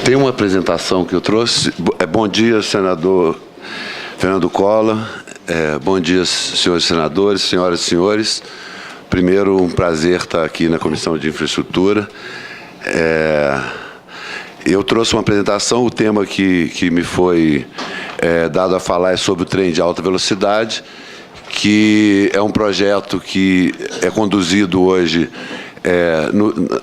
Tem uma apresentação que eu trouxe. Bom dia, senador Fernando Collor. Bom dia, senhores senadores, senhoras e senhores. Primeiro, um prazer estar aqui na Comissão de Infraestrutura. Eu trouxe uma apresentação, o tema que me foi dado a falar é sobre o trem de alta velocidade, que é um projeto que é conduzido hoje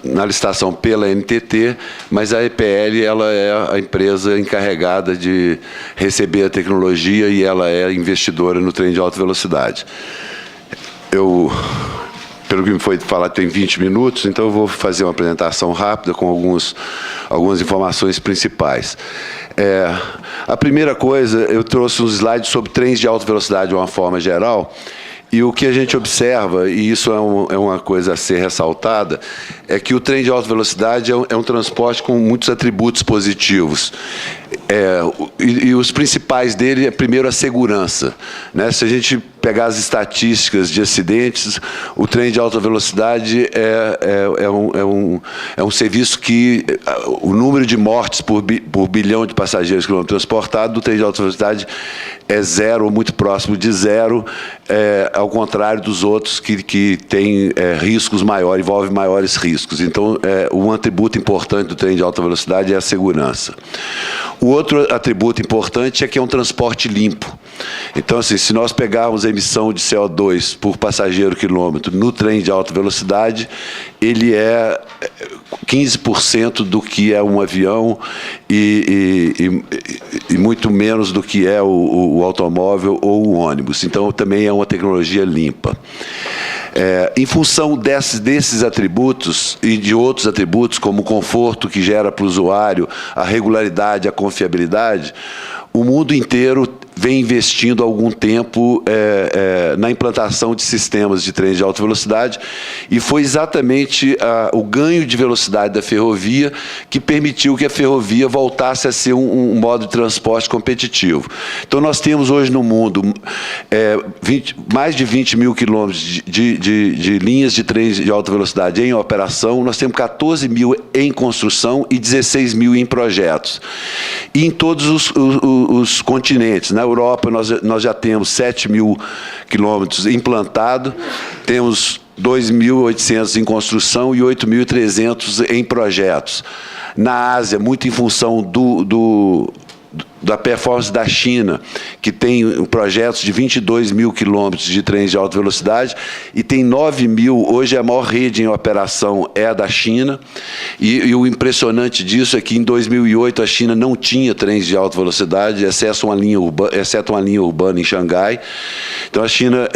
na licitação pela NTT, mas a EPL ela é a empresa encarregada de receber a tecnologia e ela é investidora no trem de alta velocidade. Pelo que me foi falar, tem 20 minutos, então eu vou fazer uma apresentação rápida com algumas informações principais. A primeira coisa, eu trouxe uns slides sobre trens de alta velocidade de uma forma geral, e o que a gente observa, e isso é uma coisa a ser ressaltada, é que o trem de alta velocidade é um transporte com muitos atributos positivos. E os principais dele é, primeiro, a segurança, né? Se a gente pegar as estatísticas de acidentes, o trem de alta velocidade é um serviço que o número de mortes por bilhão de passageiros que vão transportados do trem de alta velocidade é zero, ou muito próximo de zero, ao contrário dos outros que têm riscos maiores, envolvem maiores riscos. Então, um atributo importante do trem de alta velocidade é a segurança. O outro atributo importante é que é um transporte limpo. Então, assim, se nós pegarmos a emissão de CO2 por passageiro quilômetro no trem de alta velocidade, ele é 15% do que é um avião e muito menos do que é o automóvel ou o ônibus. Então, também é uma tecnologia limpa. Em função desses atributos e de outros atributos, como o conforto que gera para o usuário, a regularidade, a confiabilidade, o mundo inteiro vem investindo há algum tempo na implantação de sistemas de trens de alta velocidade, e foi exatamente o ganho de velocidade da ferrovia que permitiu que a ferrovia voltasse a ser um modo de transporte competitivo. Então, nós temos hoje no mundo mais de 20 mil quilômetros de linhas de trens de alta velocidade em operação, nós temos 14 mil em construção e 16 mil em projetos. E em todos os continentes, na Europa, nós já temos 7 mil quilômetros implantados, temos 2.800 em construção e 8.300 em projetos. Na Ásia, muito em função da performance da China, que tem projetos de 22 mil quilômetros de trens de alta velocidade, e tem 9 mil, hoje a maior rede em operação é a da China, e o impressionante disso é que em 2008 a China não tinha trens de alta velocidade, exceto uma linha urbana em Xangai. Então a China,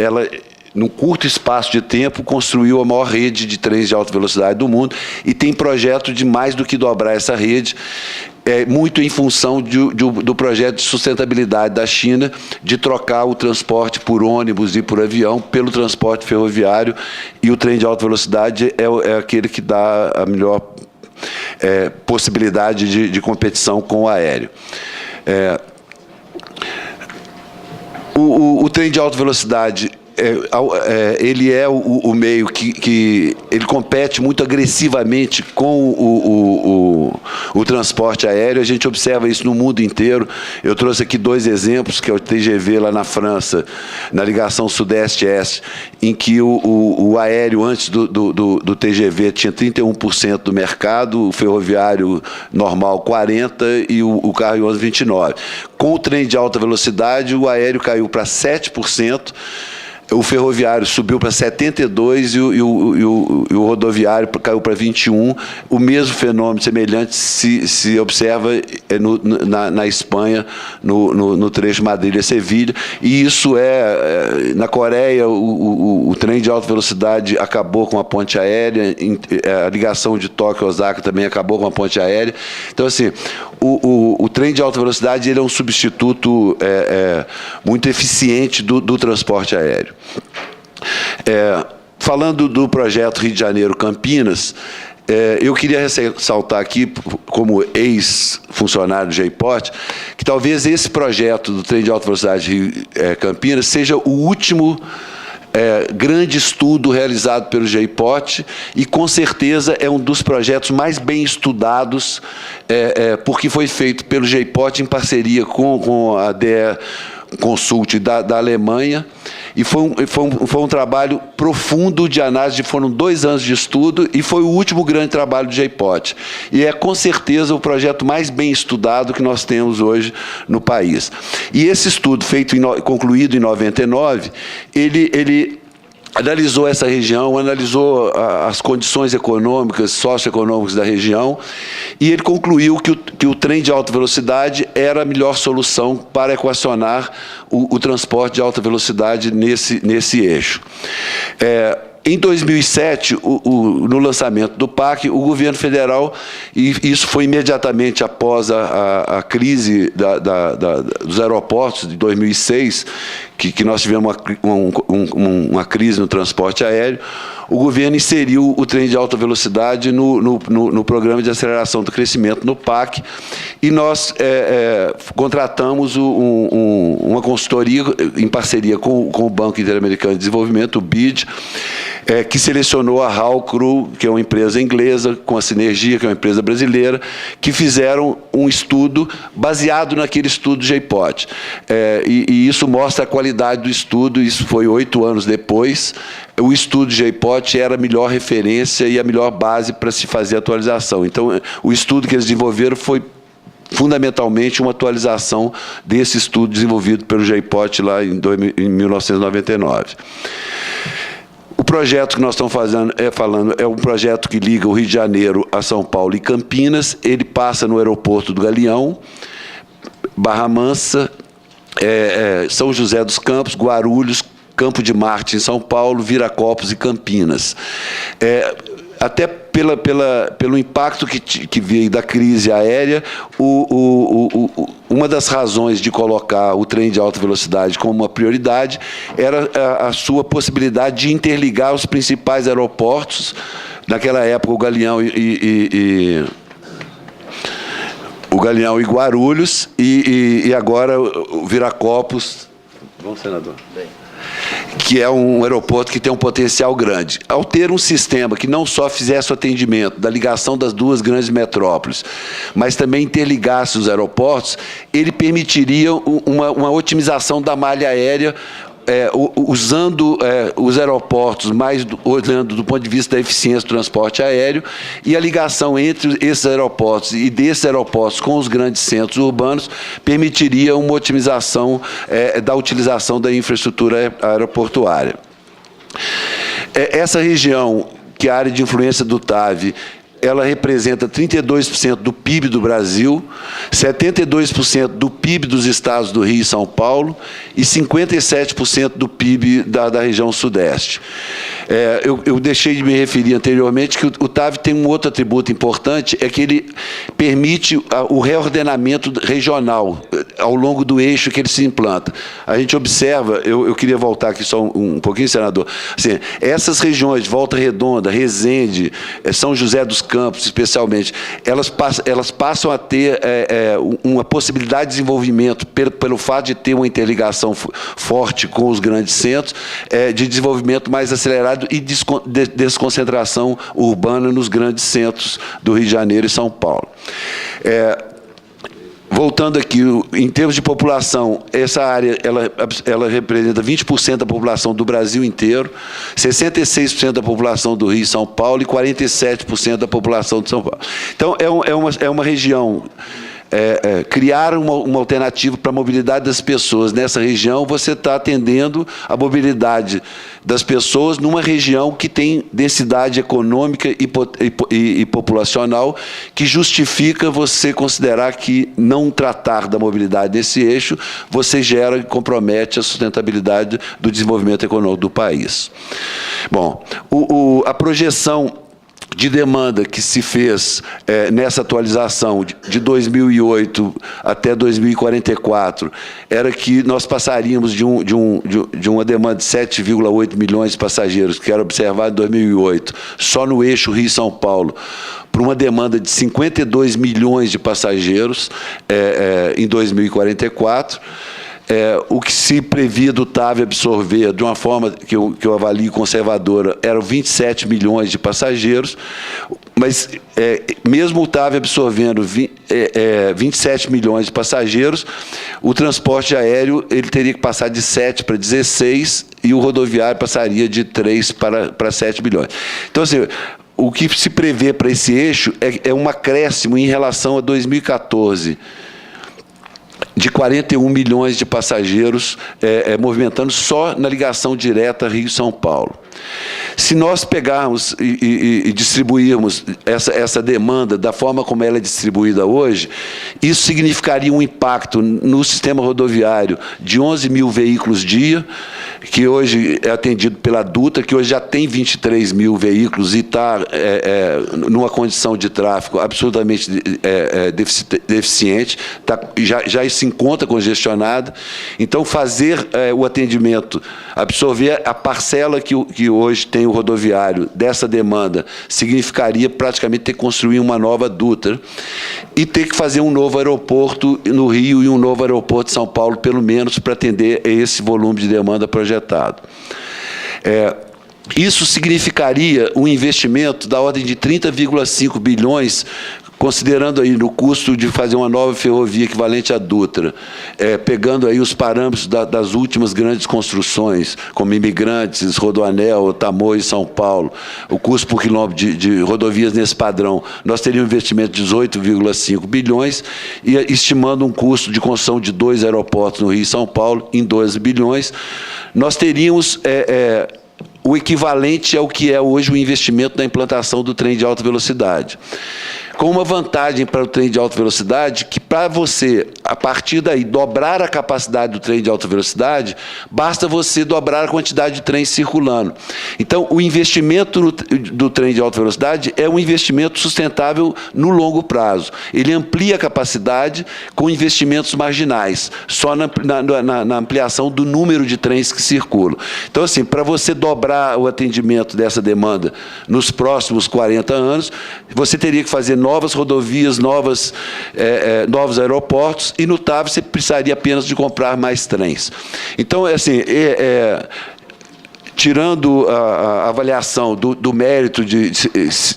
num curto espaço de tempo, construiu a maior rede de trens de alta velocidade do mundo e tem projeto de mais do que dobrar essa rede, muito em função do projeto de sustentabilidade da China de trocar o transporte por ônibus e por avião pelo transporte ferroviário, e o trem de alta velocidade é aquele que dá a melhor possibilidade de competição com o aéreo. O trem de alta velocidade ele é o meio que ele compete muito agressivamente com o transporte aéreo. A gente observa isso no mundo inteiro. Eu trouxe aqui dois exemplos, que é o TGV lá na França, na ligação Sudeste-Este, em que o aéreo, antes do TGV, tinha 31% do mercado, o ferroviário normal 40% e o carro e ônibus 29%. Com o trem de alta velocidade, o aéreo caiu para 7%, o ferroviário subiu para 72% e o rodoviário caiu para 21%. O mesmo fenômeno semelhante se observa na Espanha, no trecho Madrid-Sevilha. E isso na Coreia, o trem de alta velocidade acabou com a ponte aérea, a ligação de Tóquio a Osaka também acabou com a ponte aérea. Então, assim, o trem de alta velocidade ele é um substituto muito eficiente do transporte aéreo. Falando do projeto Rio de Janeiro-Campinas, eu queria ressaltar aqui, como ex-funcionário do J-Port, que talvez esse projeto do trem de alta velocidade Rio-Campinas seja o último grande estudo realizado pelo JPOT e, com certeza, é um dos projetos mais bem estudados, porque foi feito pelo JPOT em parceria com a DE Consult da Alemanha, e foi um trabalho profundo de análise, foram 2 anos de estudo, e foi o último grande trabalho do JPOT. E é, com certeza, o projeto mais bem estudado que nós temos hoje no país. E esse estudo, concluído em 99, ele analisou essa região, analisou as condições econômicas, socioeconômicas da região, e ele concluiu que o trem de alta velocidade era a melhor solução para equacionar o transporte de alta velocidade nesse eixo. Em 2007, no lançamento do PAC, o governo federal, e isso foi imediatamente após a crise dos aeroportos de 2006, que nós tivemos uma crise no transporte aéreo, o governo inseriu o trem de alta velocidade no Programa de Aceleração do Crescimento, no PAC, e nós contratamos uma consultoria em parceria com o Banco Interamericano de Desenvolvimento, o BID, que selecionou a Halcru, que é uma empresa inglesa, com a Sinergia, que é uma empresa brasileira, que fizeram um estudo baseado naquele estudo do JPOT. E isso mostra a qualidade do estudo, isso foi 8 anos depois. O estudo do JPOT era a melhor referência e a melhor base para se fazer a atualização. Então, o estudo que eles desenvolveram foi fundamentalmente uma atualização desse estudo desenvolvido pelo JPOT lá em 1999. O projeto que nós estamos falando é um projeto que liga o Rio de Janeiro a São Paulo e Campinas. Ele passa no aeroporto do Galeão, Barra Mansa, São José dos Campos, Guarulhos, Campo de Marte, em São Paulo, Viracopos e Campinas. Até pelo impacto que veio da crise aérea, uma das razões de colocar o trem de alta velocidade como uma prioridade era a sua possibilidade de interligar os principais aeroportos. Naquela época, o Galeão e Guarulhos, e agora o Viracopos. Bom, senador. Bem. Que é um aeroporto que tem um potencial grande. Ao ter um sistema que não só fizesse o atendimento da ligação das 2 grandes metrópoles, mas também interligasse os aeroportos, ele permitiria uma otimização da malha aérea, usando os aeroportos, olhando do ponto de vista da eficiência do transporte aéreo, e a ligação entre esses aeroportos e desses aeroportos com os grandes centros urbanos permitiria uma otimização da utilização da infraestrutura aeroportuária. Essa região, que é a área de influência do TAV, ela representa 32% do PIB do Brasil, 72% do PIB dos estados do Rio e São Paulo e 57% do PIB da região Sudeste. Eu deixei de me referir anteriormente que o TAV tem um outro atributo importante, é que ele permite o reordenamento regional ao longo do eixo que ele se implanta. A gente observa, eu queria voltar aqui só um pouquinho, senador, assim, essas regiões de Volta Redonda, Resende, São José dos Campos, especialmente, elas passam a ter uma possibilidade de desenvolvimento, pelo fato de ter uma interligação forte com os grandes centros, de desenvolvimento mais acelerado e desconcentração urbana nos grandes centros do Rio de Janeiro e São Paulo. Voltando aqui, em termos de população, essa área ela representa 20% da população do Brasil inteiro, 66% da população do Rio e São Paulo e 47% da população de São Paulo. Então, é uma região... criar uma alternativa para a mobilidade das pessoas. Nessa região, você está atendendo a mobilidade das pessoas numa região que tem densidade econômica e populacional, que justifica você considerar que não tratar da mobilidade nesse eixo, você gera e compromete a sustentabilidade do desenvolvimento econômico do país. Bom, a projeção de demanda que se fez nessa atualização de 2008 até 2044 era que nós passaríamos de uma demanda de 7,8 milhões de passageiros, que era observado em 2008, só no eixo Rio-São Paulo, para uma demanda de 52 milhões de passageiros em 2044. o que se previa do TAV absorver, de uma forma que eu avalio conservadora, eram 27 milhões de passageiros, mas mesmo o TAV absorvendo 27 milhões de passageiros, o transporte aéreo ele teria que passar de 7 para 16 e o rodoviário passaria de 3 para 7 milhões. Então, assim, o que se prevê para esse eixo é um acréscimo em relação a 2014, de 41 milhões de passageiros movimentando só na ligação direta Rio-São Paulo. Se nós pegarmos e distribuirmos essa demanda da forma como ela é distribuída hoje, isso significaria um impacto no sistema rodoviário de 11 mil veículos dia, que hoje é atendido pela Dutra, que hoje já tem 23 mil veículos e está numa condição de tráfego absolutamente deficiente, já se encontra congestionada. Então, fazer o atendimento, absorver a parcela que hoje tem o rodoviário dessa demanda, significaria praticamente ter que construir uma nova Dutra e ter que fazer um novo aeroporto no Rio e um novo aeroporto de São Paulo, pelo menos, para atender esse volume de demanda projetado. Isso significaria um investimento da ordem de 30,5 bilhões, considerando aí no custo de fazer uma nova ferrovia equivalente à Dutra, pegando aí os parâmetros das últimas grandes construções, como Imigrantes, Rodoanel, Tamoios, São Paulo, o custo por quilômetro de rodovias nesse padrão, nós teríamos um investimento de 18,5 bilhões, e estimando um custo de construção de 2 aeroportos no Rio e São Paulo em 12 bilhões, nós teríamos o equivalente ao que é hoje o investimento na implantação do trem de alta velocidade. Com uma vantagem para o trem de alta velocidade, que para você, a partir daí, dobrar a capacidade do trem de alta velocidade, basta você dobrar a quantidade de trens circulando. Então, o investimento do trem de alta velocidade é um investimento sustentável no longo prazo. Ele amplia a capacidade com investimentos marginais, só na ampliação do número de trens que circulam. Então, assim, para você dobrar o atendimento dessa demanda nos próximos 40 anos, você teria que fazer novas rodovias, novos aeroportos, e no TAV você precisaria apenas de comprar mais trens. Então, assim, tirando a avaliação do mérito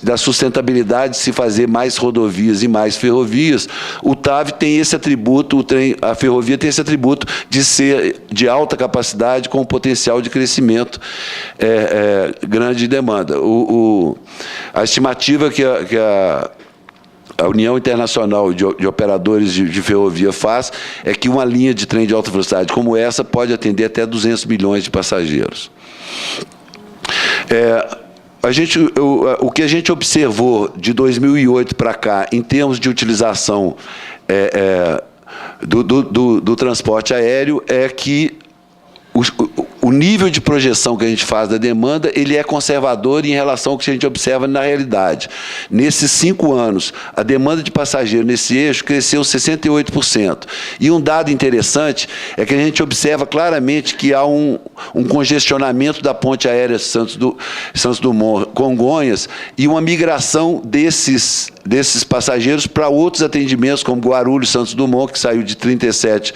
da sustentabilidade de se fazer mais rodovias e mais ferrovias, o TAV tem esse atributo, a ferrovia tem esse atributo de ser de alta capacidade com potencial de crescimento grande de demanda. A estimativa que a União Internacional de Operadores de Ferrovia faz é que uma linha de trem de alta velocidade como essa pode atender até 200 milhões de passageiros. O que a gente observou de 2008 para cá, em termos de utilização do transporte aéreo, é que o nível de projeção que a gente faz da demanda, ele é conservador em relação ao que a gente observa na realidade. Nesses 5 anos, a demanda de passageiro nesse eixo cresceu 68%. E um dado interessante é que a gente observa claramente que há um congestionamento da ponte aérea Santos Dumont-Congonhas e uma migração desses passageiros para outros atendimentos, como Guarulhos-Santos Dumont, que saiu de 37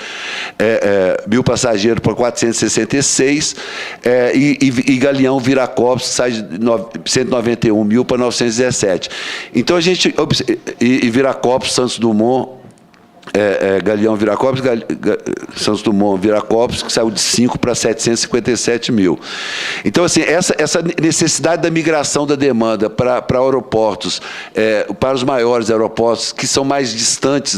mil passageiros para 466, e Galeão-Viracopos, que sai de 191 mil para 917. Então, a gente... E Viracopos, Santos Dumont... Galeão-Viracopos, Santos Dumont-Viracopos, que saiu de 5 para 757 mil. Então, assim, essa necessidade da migração da demanda para aeroportos, para os maiores aeroportos, que são mais distantes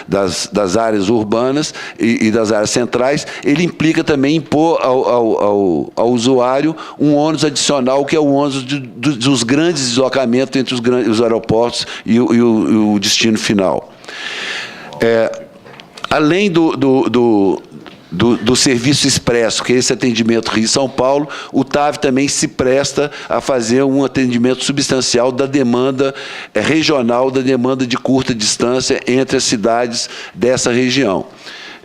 das áreas urbanas e das áreas centrais, ele implica também impor ao usuário um ônus adicional, que é o ônus dos grandes deslocamentos entre os aeroportos e o destino final. Além do serviço expresso, que é esse atendimento Rio-São Paulo, o TAV também se presta a fazer um atendimento substancial da demanda regional, da demanda de curta distância entre as cidades dessa região.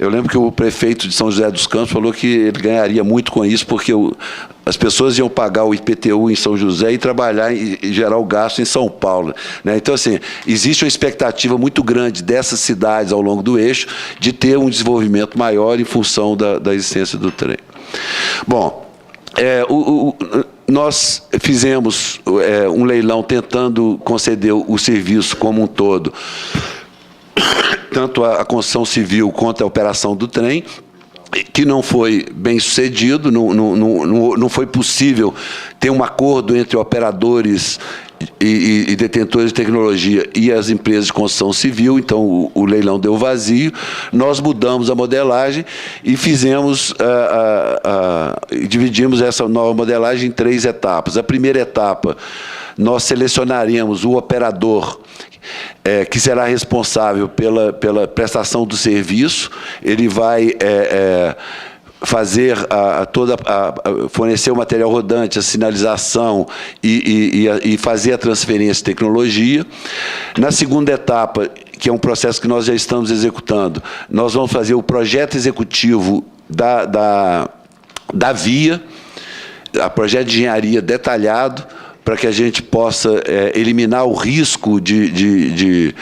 Eu lembro que o prefeito de São José dos Campos falou que ele ganharia muito com isso, porque as pessoas iam pagar o IPTU em São José e trabalhar e gerar o gasto em São Paulo, né? Então, assim, existe uma expectativa muito grande dessas cidades ao longo do eixo de ter um desenvolvimento maior em função da existência do trem. Bom, nós fizemos um leilão tentando conceder o serviço como um todo, tanto a construção civil quanto a operação do trem, que não foi bem sucedido, não foi possível ter um acordo entre operadores e detentores de tecnologia e as empresas de construção civil, então o leilão deu vazio. Nós mudamos a modelagem e fizemos, dividimos essa nova modelagem em 3 etapas. A primeira etapa, nós selecionaremos o operador que será responsável pela prestação do serviço. Ele vai fazer fornecer o material rodante, a sinalização e fazer a transferência de tecnologia. Na segunda etapa, que é um processo que nós já estamos executando, nós vamos fazer o projeto executivo da via, a projeto de engenharia detalhado, para que a gente possa eliminar o risco de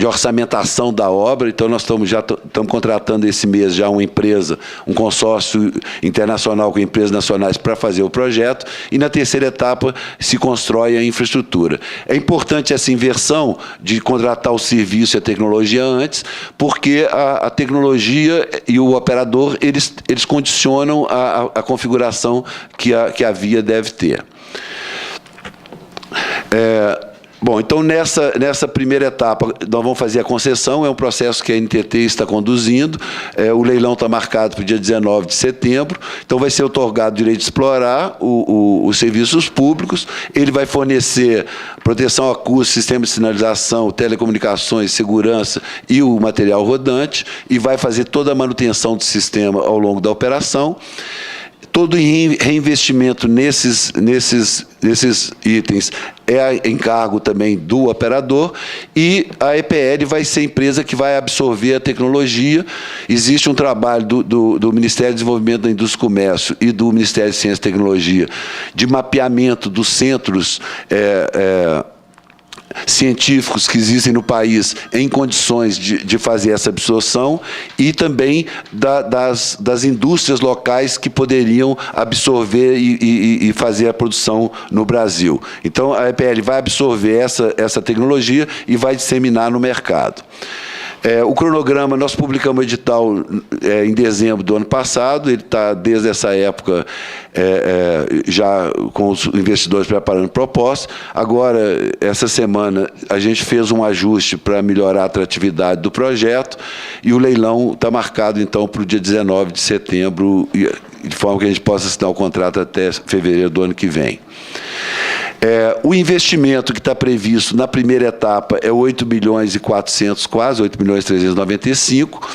orçamentação da obra. Então, nós estamos contratando esse mês já uma empresa, um consórcio internacional com empresas nacionais para fazer o projeto, e na terceira etapa se constrói a infraestrutura. É importante essa inversão de contratar o serviço e a tecnologia antes, porque a tecnologia e o operador, eles condicionam a configuração que a via deve ter. Bom, então, nessa primeira etapa, nós vamos fazer a concessão, é um processo que a NTT está conduzindo, o leilão está marcado para o dia 19 de setembro, então vai ser otorgado o direito de explorar os serviços públicos, ele vai fornecer proteção acústica, sistema de sinalização, telecomunicações, segurança e o material rodante, e vai fazer toda a manutenção do sistema ao longo da operação. Todo reinvestimento nesses itens é encargo também do operador, e a EPL vai ser a empresa que vai absorver a tecnologia. Existe um trabalho do Ministério do Desenvolvimento da Indústria e Comércio e do Ministério de Ciência e Tecnologia de mapeamento dos centros científicos que existem no país em condições de fazer essa absorção, e também das indústrias locais que poderiam absorver e fazer a produção no Brasil. Então, a EPL vai absorver essa tecnologia e vai disseminar no mercado. O cronograma, nós publicamos o edital em dezembro do ano passado, ele está, desde essa época, já com os investidores preparando propostas. Agora, essa semana, a gente fez um ajuste para melhorar a atratividade do projeto, e o leilão está marcado, então, para o dia 19 de setembro, de forma que a gente possa assinar o contrato até fevereiro do ano que vem. O investimento que está previsto na primeira etapa é 8 milhões e 400, quase 8 milhões e 395.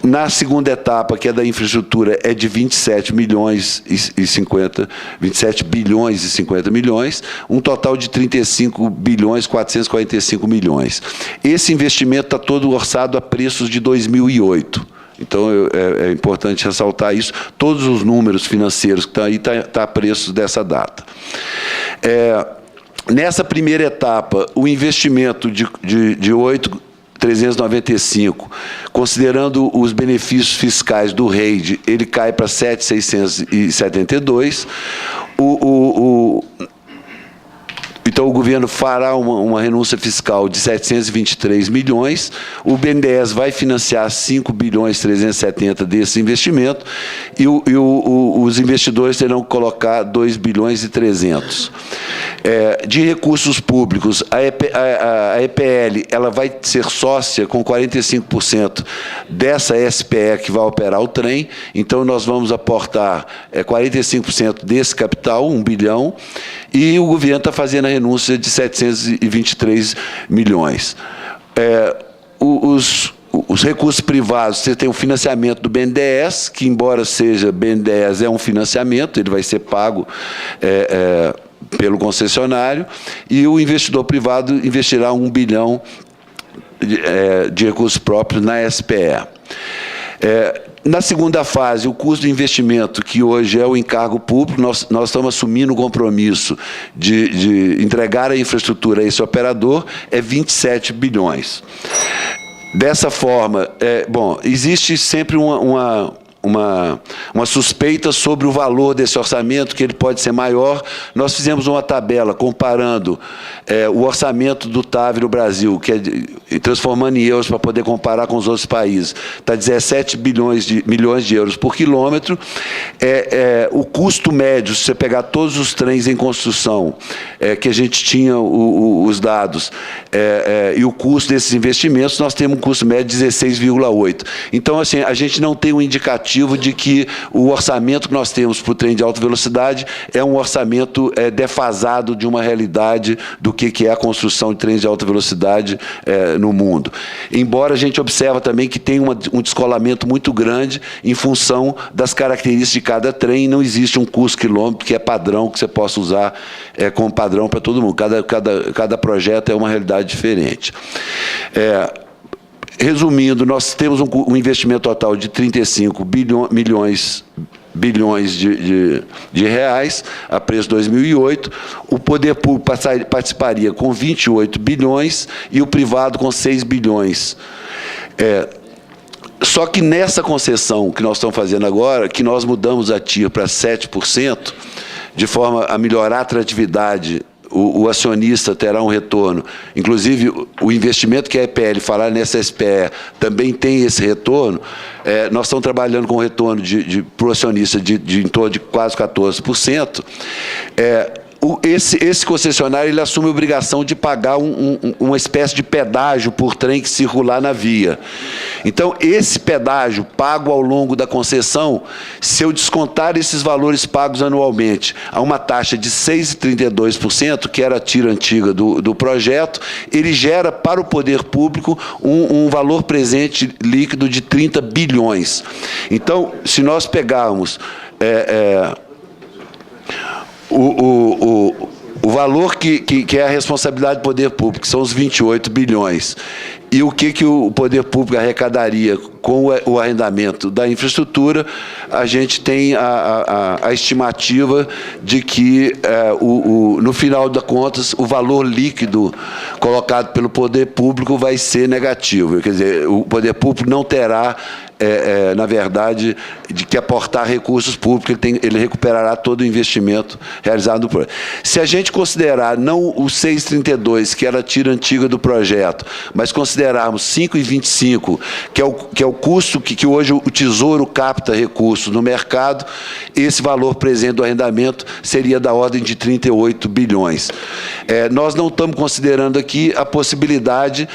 Na segunda etapa, que é da infraestrutura, é de 27 bilhões e 50 milhões, um total de 35 bilhões 445 milhões. Esse investimento está todo orçado a preços de 2008. Então, é importante ressaltar isso. Todos os números financeiros que estão aí estão a preços dessa data. Nessa primeira etapa, o investimento de 8.395, considerando os benefícios fiscais do REID, ele cai para 7.672. Então, o governo fará uma renúncia fiscal de 723 milhões, o BNDES vai financiar 5 bilhões 370 desse investimento, e os investidores terão que colocar 2 bilhões e 300. De recursos públicos, a EPL ela vai ser sócia com 45% dessa SPE que vai operar o trem, então nós vamos aportar 45% desse capital, 1 bilhão, e o governo está fazendo a renúncia de 723 milhões. Os recursos privados, você tem o financiamento do BNDES, que, embora seja BNDES, é um financiamento, ele vai ser pago pelo concessionário, e o investidor privado investirá 1 bilhão de recursos próprios na SPE. Na segunda fase, o custo de investimento, que hoje é o encargo público, nós estamos assumindo o compromisso de entregar a infraestrutura a esse operador, é 27 bilhões. Dessa forma, existe sempre uma suspeita sobre o valor desse orçamento, que ele pode ser maior. Nós fizemos uma tabela comparando o orçamento do TAV no Brasil, que é transformando em euros para poder comparar com os outros países. Está 17 milhões de euros por quilômetro. O custo médio, se você pegar todos os trens em construção, que a gente tinha os dados, e o custo desses investimentos, nós temos um custo médio de 16,8. Então, assim, a gente não tem um indicativo de que o orçamento que nós temos para o trem de alta velocidade é um orçamento defasado de uma realidade do que é a construção de trens de alta velocidade no mundo. Embora a gente observe também que tem um descolamento muito grande em função das características de cada trem, não existe um custo quilômetro que é padrão, que você possa usar como padrão para todo mundo. Cada projeto é uma realidade diferente. Resumindo, nós temos um investimento total de 35 bilhões de reais a preço de 2008, o poder público participaria com 28 bilhões e o privado com 6 bilhões. Só que nessa concessão que nós estamos fazendo agora, que nós mudamos a TIR para 7%, de forma a melhorar a atratividade, o acionista terá um retorno. Inclusive, o investimento que a EPL fará nessa SPE também tem esse retorno. Nós estamos trabalhando com retorno para o acionista de em torno de quase 14%. Esse concessionário ele assume a obrigação de pagar uma espécie de pedágio por trem que circular na via. Então, esse pedágio pago ao longo da concessão, se eu descontar esses valores pagos anualmente a uma taxa de 6,32%, que era a tira antiga do projeto, ele gera para o poder público um valor presente líquido de 30 bilhões. Então, se nós pegarmos o valor que é a responsabilidade do poder público, que são os 28 bilhões, e o que o poder público arrecadaria com o arrendamento da infraestrutura, a gente tem a estimativa de que, no final das contas, o valor líquido colocado pelo poder público vai ser negativo. Quer dizer, o poder público não terá, na verdade, de que aportar recursos públicos, ele recuperará todo o investimento realizado no projeto. Se a gente considerar não o 6,32, que era a tira antiga do projeto, mas considerarmos 5,25, que é o custo que hoje o Tesouro capta recursos no mercado, esse valor presente do arrendamento seria da ordem de 38 bilhões. Nós não estamos considerando aqui a possibilidade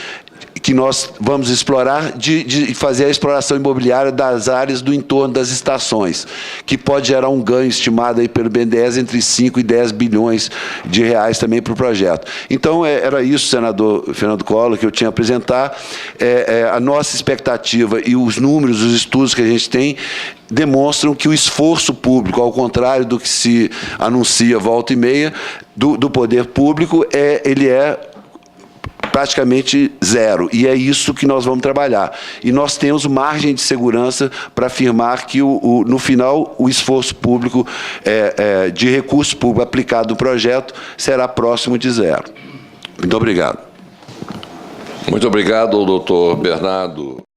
que nós vamos explorar de fazer a exploração imobiliária das áreas do entorno das estações, que pode gerar um ganho estimado aí pelo BNDES entre 5 e 10 bilhões de reais também para o projeto. Então, era isso, senador Fernando Collor, que eu tinha a apresentar. A nossa expectativa e os números, os estudos que a gente tem, demonstram que o esforço público, ao contrário do que se anuncia volta e meia, do poder público, ele é praticamente zero, e é isso que nós vamos trabalhar. E nós temos margem de segurança para afirmar que, no final, o esforço público de recurso público aplicado no projeto será próximo de zero. Muito obrigado. Muito obrigado, doutor Bernardo.